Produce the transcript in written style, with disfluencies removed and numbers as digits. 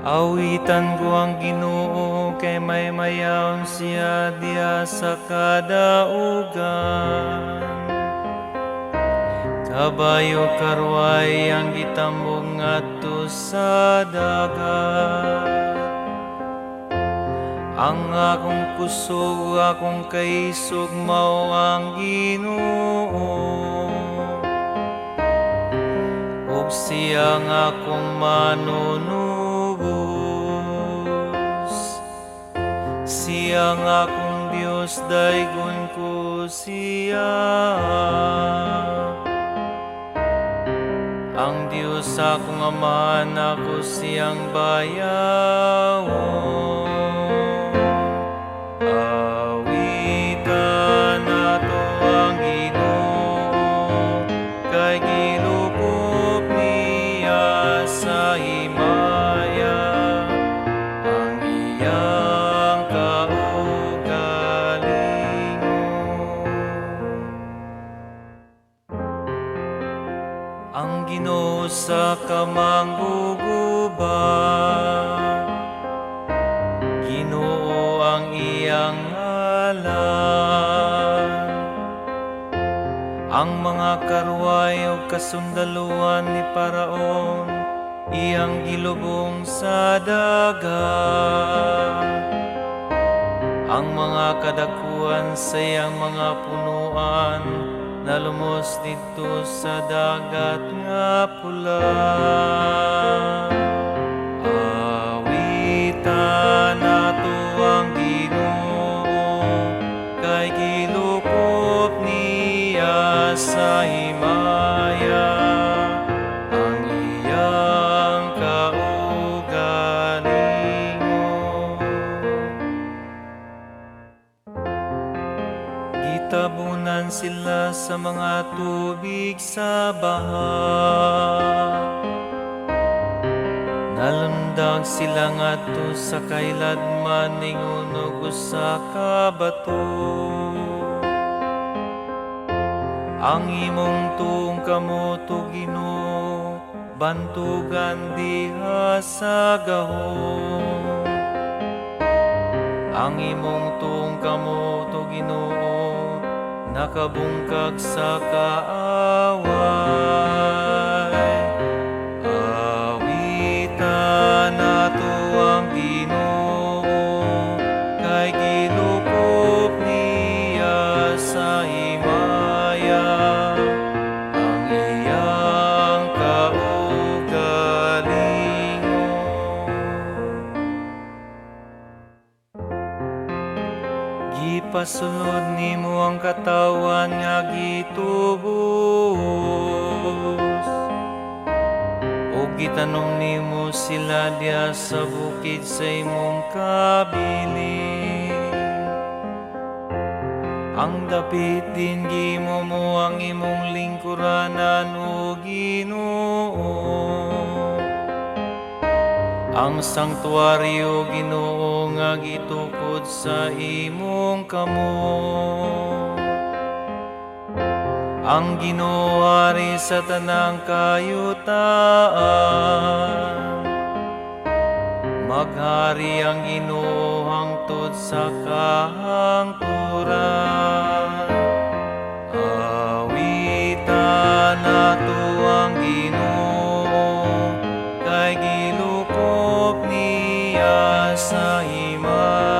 Awitan ko ang Ginoo, kay may mayaon siya diya sa kadaugan. Kabayo karway ang gitambog ngadto sa dagat. Ang akong kusog, akong kaisog, mao ang Ginoo. Ug siyang akong manunubos. Siyang akong Dios, daygon ko siya. Ang Dios akong Ama, ako siyang bayawon. Awitan nato ang Ginoo, kay gilukop niya sa himaya. Ang iyang kaugalingon. Ang Ginoo sa kamangguguban, Ginoo ang iyang ngalan. Ang mga karway o kasundaluhan ni Paraon, iyang gilubong sa dagat. Ang mga kadakuan sa iyang mga punuan, nalumos dito sa dagat nga pula. Awitan nato ang Ginoo, kay gilukop niya sa himaya. Ang iyang kaugalingon. Gitabunan sila sa mga tubig sa baha. Nalundag sila ngadto sa kailad maningunog usa ka bato. Ang imong tuong kamoto, Ginoo, bantugan diha sa gahom. Ang imong tuong kamoto, Ginoo, nakabungkag sa kaaway. Awitan nato ang Ginoo, kay gilukop niya sa himaya. Ang iyang kaugalingon. Gipasulod nimo ang katawan nga gitubos, ug gitanong nimo sila diya sa bukid sa imong kabilin. Ang dapit din gimo mo ang imong lingkuranan, o Ginoo. Ang sanktuaryo, Ginoo, nga gitukod sa imong kamot. Ang Ginoo ari sa tanang kayutaan. Maghari ang Ginoo hangtod sa kahangturan. Awitan nato ang Ginoo, kay gilukop niya sa himaya.